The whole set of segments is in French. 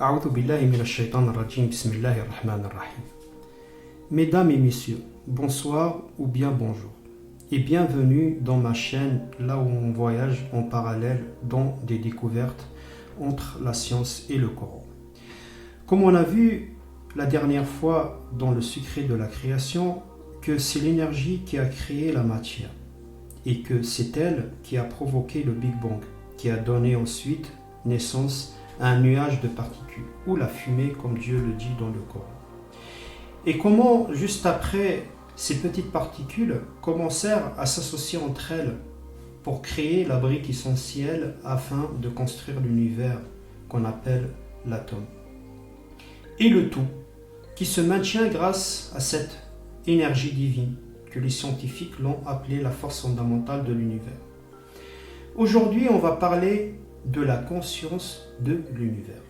A'udhu billahi minash shaitanir rajim, bismillahir rahmanir rahim. Mesdames et messieurs, bonsoir ou bien bonjour et bienvenue dans ma chaîne là où on voyage en parallèle dans des découvertes entre la science et le Coran. Comme on a vu la dernière fois dans le secret de la création, que c'est l'énergie qui a créé la matière et que c'est elle qui a provoqué le Big Bang, qui a donné ensuite naissance à un nuage de particules, ou la fumée comme Dieu le dit dans le Coran. Et comment, juste après, ces petites particules commencèrent à s'associer entre elles pour créer la brique essentielle afin de construire l'univers qu'on appelle l'atome. Et le tout qui se maintient grâce à cette énergie divine que les scientifiques l'ont appelée la force fondamentale de l'univers. Aujourd'hui, on va parler de la conscience de l'univers.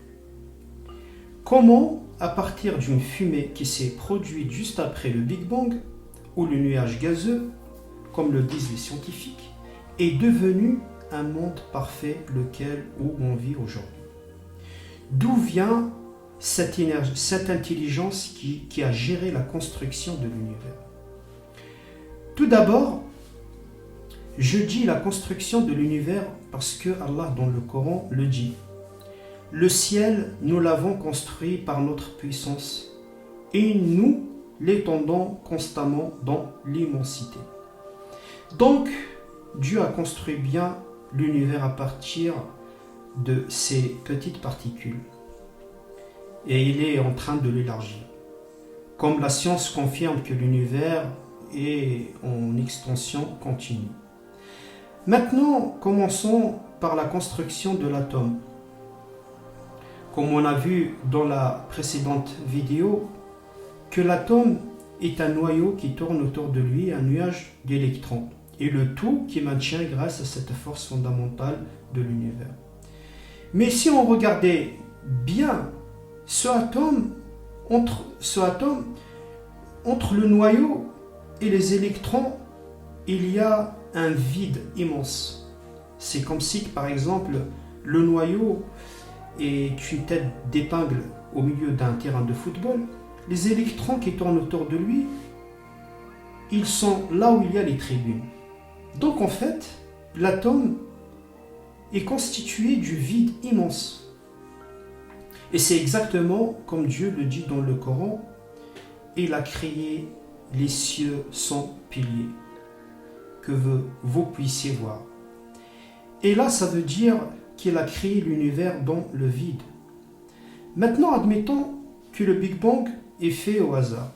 Comment, à partir d'une fumée qui s'est produite juste après le Big Bang, ou le nuage gazeux, comme le disent les scientifiques, est devenu un monde parfait lequel où on vit aujourd'hui. D'où vient cette énergie, cette intelligence qui a géré la construction de l'univers? Tout d'abord, je dis la construction de l'univers parce que Allah dans le Coran le dit. Le ciel, nous l'avons construit par notre puissance et nous l'étendons constamment dans l'immensité. Donc, Dieu a construit bien l'univers à partir de ces petites particules et il est en train de l'élargir. Comme la science confirme que l'univers est en extension continue. Maintenant, commençons par la construction de l'atome. Comme on a vu dans la précédente vidéo, que l'atome est un noyau qui tourne autour de lui, un nuage d'électrons, et le tout qui maintient grâce à cette force fondamentale de l'univers. Mais si on regardait bien entre le noyau et les électrons, il y a un vide immense. C'est comme si, par exemple, le noyau est une tête d'épingle au milieu d'un terrain de football. Les électrons qui tournent autour de lui, ils sont là où il y a les tribunes. Donc en fait, l'atome est constitué du vide immense. Et c'est exactement comme Dieu le dit dans le Coran, il a créé les cieux sans piliers, que vous puissiez voir. Et là, ça veut dire qu'il a créé l'univers dans le vide. Maintenant, admettons que le Big Bang est fait au hasard.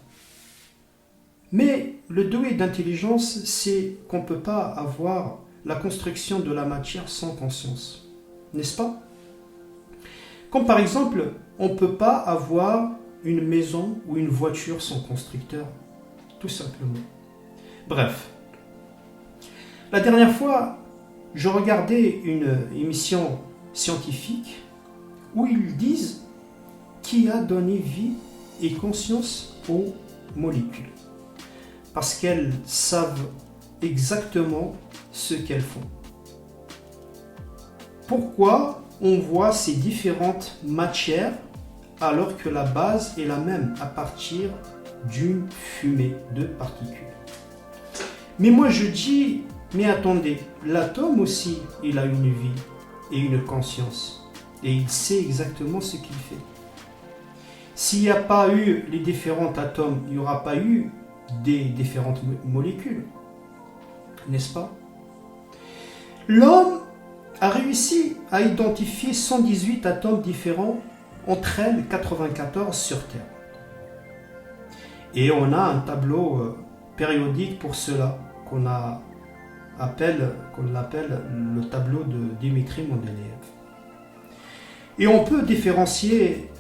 Mais le doué d'intelligence, c'est qu'on ne peut pas avoir la construction de la matière sans conscience. N'est-ce pas? Comme par exemple, on ne peut pas avoir une maison ou une voiture sans constructeur. Tout simplement. Bref. La dernière fois, je regardais une émission scientifique où ils disent qui a donné vie et conscience aux molécules. Parce qu'elles savent exactement ce qu'elles font. Pourquoi on voit ces différentes matières alors que la base est la même à partir d'une fumée de particules? Mais moi je dis, mais attendez, l'atome aussi, il a une vie et une conscience. Et il sait exactement ce qu'il fait. S'il n'y a pas eu les différents atomes, il n'y aura pas eu des différentes molécules. N'est-ce pas? L'homme a réussi à identifier 118 atomes différents, entre elles 94 sur Terre. Et on a un tableau périodique pour cela, qu'on l'appelle le tableau de Dimitri Mendeleïev. Et on peut différencier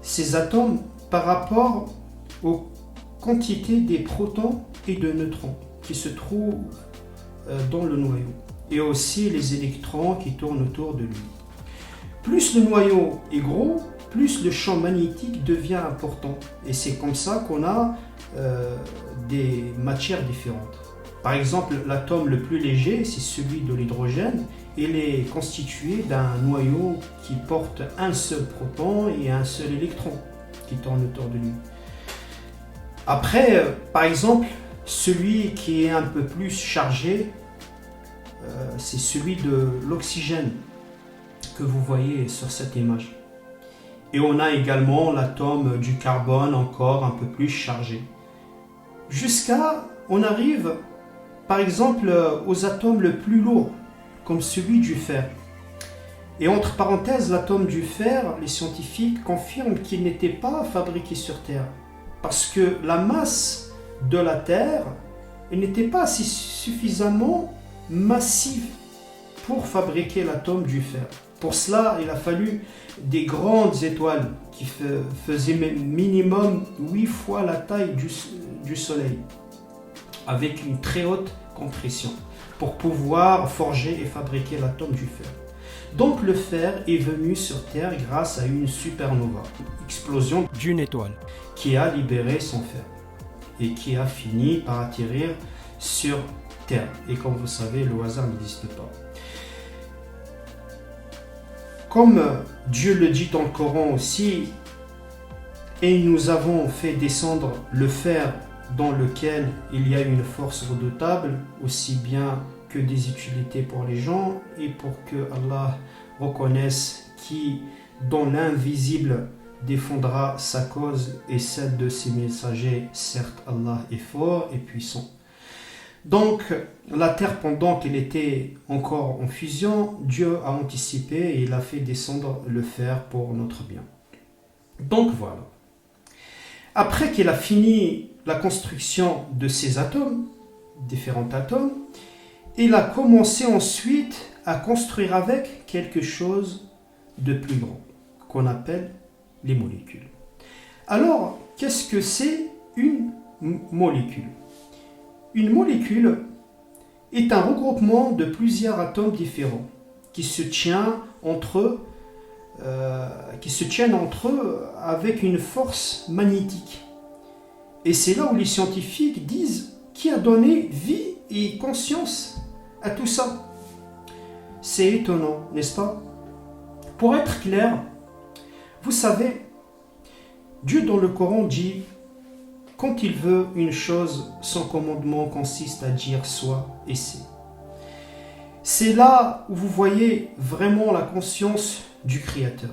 ces atomes par rapport aux quantités des protons et de neutrons qui se trouvent dans le noyau, et aussi les électrons qui tournent autour de lui. Plus le noyau est gros, plus le champ magnétique devient important, et c'est comme ça qu'on a des matières différentes. Par exemple, l'atome le plus léger, c'est celui de l'hydrogène, il est constitué d'un noyau qui porte un seul proton et un seul électron qui tourne autour de lui. Après, par exemple, celui qui est un peu plus chargé, c'est celui de l'oxygène que vous voyez sur cette image. Et on a également l'atome du carbone encore un peu plus chargé. On arrive par exemple aux atomes le plus lourds, comme celui du fer. Et entre parenthèses, l'atome du fer, les scientifiques confirment qu'il n'était pas fabriqué sur Terre. Parce que la masse de la Terre n'était pas suffisamment massive pour fabriquer l'atome du fer. Pour cela, il a fallu des grandes étoiles qui faisaient minimum 8 fois la taille du Soleil, avec une très haute compression, pour pouvoir forger et fabriquer l'atome du fer. Donc le fer est venu sur Terre grâce à une supernova, explosion d'une étoile, qui a libéré son fer et qui a fini par atterrir sur Terre. Et comme vous savez, le hasard n'existe pas. Comme Dieu le dit dans le Coran aussi, et nous avons fait descendre le fer dans lequel il y a une force redoutable, aussi bien que des utilités pour les gens, et pour que Allah reconnaisse qui, dans l'invisible, défendra sa cause et celle de ses messagers. Certes, Allah est fort et puissant. Donc, la terre, pendant qu'elle était encore en fusion, Dieu a anticipé et il a fait descendre le fer pour notre bien. Donc voilà. Après qu'il a fini la construction de ces atomes, différents atomes, il a commencé ensuite à construire avec quelque chose de plus grand, qu'on appelle les molécules. Alors, qu'est-ce que c'est une molécule ? Une molécule est un regroupement de plusieurs atomes différents qui se tiennent entre eux avec une force magnétique. Et c'est là où les scientifiques disent qui a donné vie et conscience à tout ça. C'est étonnant, n'est-ce pas ? Pour être clair, vous savez, Dieu dans le Coran dit quand il veut une chose, son commandement consiste à dire soit et c'est. C'est là où vous voyez vraiment la conscience du Créateur.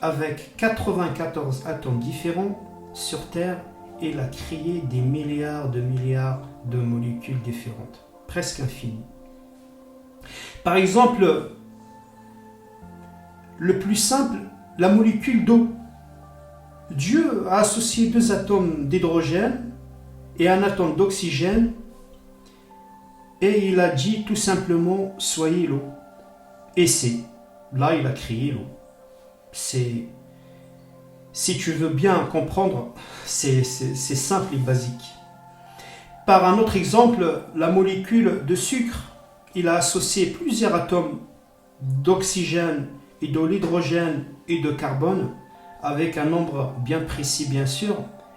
Avec 94 atomes différents sur Terre, il a créé des milliards de molécules différentes, presque infinies. Par exemple, le plus simple, la molécule d'eau. Dieu a associé 2 atomes d'hydrogène et un atome d'oxygène et il a dit tout simplement soyez l'eau. Et c'est là il a créé l'eau. Si tu veux bien comprendre, c'est simple et basique. Par un autre exemple, la molécule de sucre, il a associé plusieurs atomes d'oxygène et de l'hydrogène et de carbone avec un nombre bien précis bien sûr,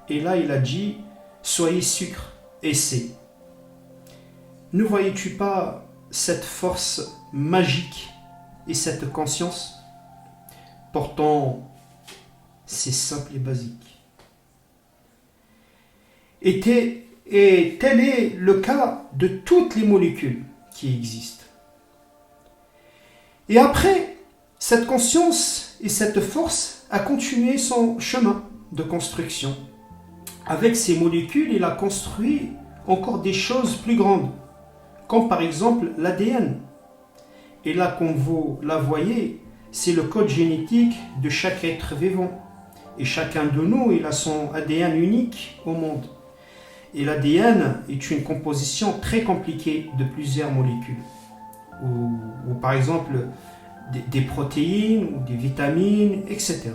et là il a dit soyez sucre et c'est. Ne voyais-tu pas cette force magique et cette conscience ? Pourtant, c'est simple et basique. Et tel est le cas de toutes les molécules qui existent. Et après, cette conscience et cette force a continué son chemin de construction. Avec ces molécules, il a construit encore des choses plus grandes, comme par exemple l'ADN. Et là, comme vous la voyez, c'est le code génétique de chaque être vivant. Et chacun de nous, il a son ADN unique au monde. Et l'ADN est une composition très compliquée de plusieurs molécules. Ou par exemple, des protéines ou des vitamines, etc.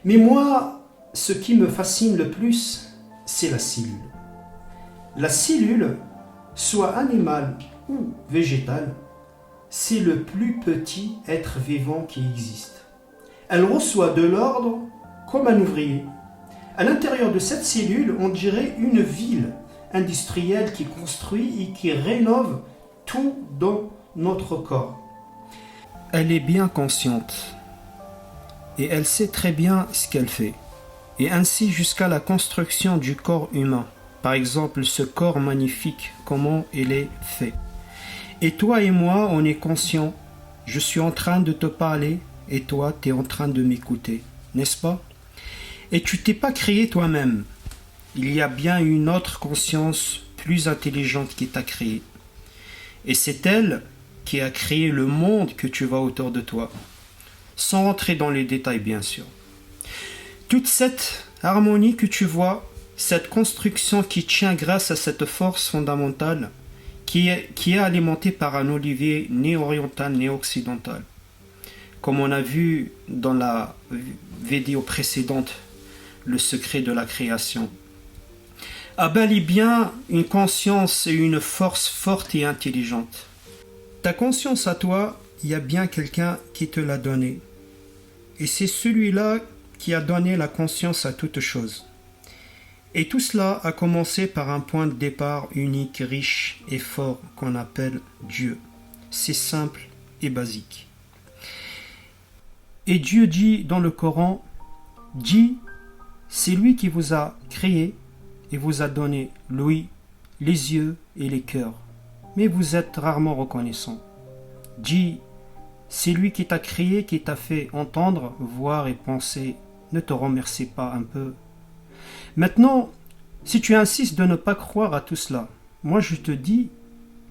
Mais moi, ce qui me fascine le plus, c'est la cellule. La cellule, soit animale ou végétale, c'est le plus petit être vivant qui existe. Elle reçoit de l'ordre comme un ouvrier. À l'intérieur de cette cellule, on dirait une ville industrielle qui construit et qui rénove tout dans notre corps. Elle est bien consciente et elle sait très bien ce qu'elle fait. Et ainsi jusqu'à la construction du corps humain. Par exemple, ce corps magnifique, comment il est fait. Et toi et moi, on est conscients. Je suis en train de te parler et toi, tu es en train de m'écouter, n'est-ce pas? Et tu t'es pas créé toi-même. Il y a bien une autre conscience plus intelligente qui t'a créé. Et c'est elle qui a créé le monde que tu vois autour de toi. Sans rentrer dans les détails, bien sûr. Toute cette harmonie que tu vois, cette construction qui tient grâce à cette force fondamentale, qui est alimentée par un olivier ni oriental ni occidental. Comme on a vu dans la vidéo précédente, le secret de la création, a bel et bien une conscience et une force forte et intelligente. Ta conscience à toi, il y a bien quelqu'un qui te l'a donnée. Et c'est celui-là qui a donné la conscience à toute chose. Et tout cela a commencé par un point de départ unique, riche et fort qu'on appelle Dieu. C'est simple et basique. Et Dieu dit dans le Coran, dit, c'est lui qui vous a créé et vous a donné l'ouïe, les yeux et les cœurs. Mais vous êtes rarement reconnaissant. Dit, c'est lui qui t'a créé, qui t'a fait entendre, voir et penser. Ne te remercie pas un peu. Maintenant, si tu insistes de ne pas croire à tout cela, moi je te dis,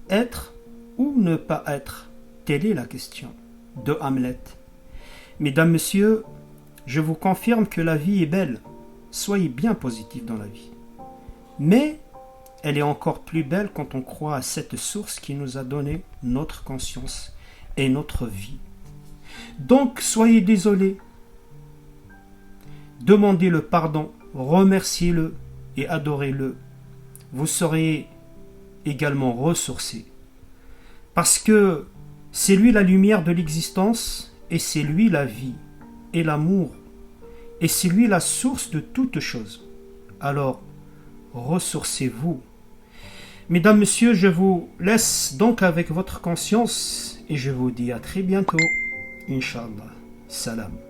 être ou ne pas être, telle est la question de Hamlet. Mesdames, messieurs, je vous confirme que la vie est belle. Soyez bien positifs dans la vie. Mais elle est encore plus belle quand on croit à cette source qui nous a donné notre conscience et notre vie. Donc, soyez désolés. Demandez le pardon, remerciez-le et adorez-le. Vous serez également ressourcés. Parce que c'est lui la lumière de l'existence et c'est lui la vie et l'amour. Et c'est lui la source de toutes choses. Alors, ressourcez-vous. Mesdames, messieurs, je vous laisse donc avec votre conscience et je vous dis à très bientôt. Inch'Allah. Salam.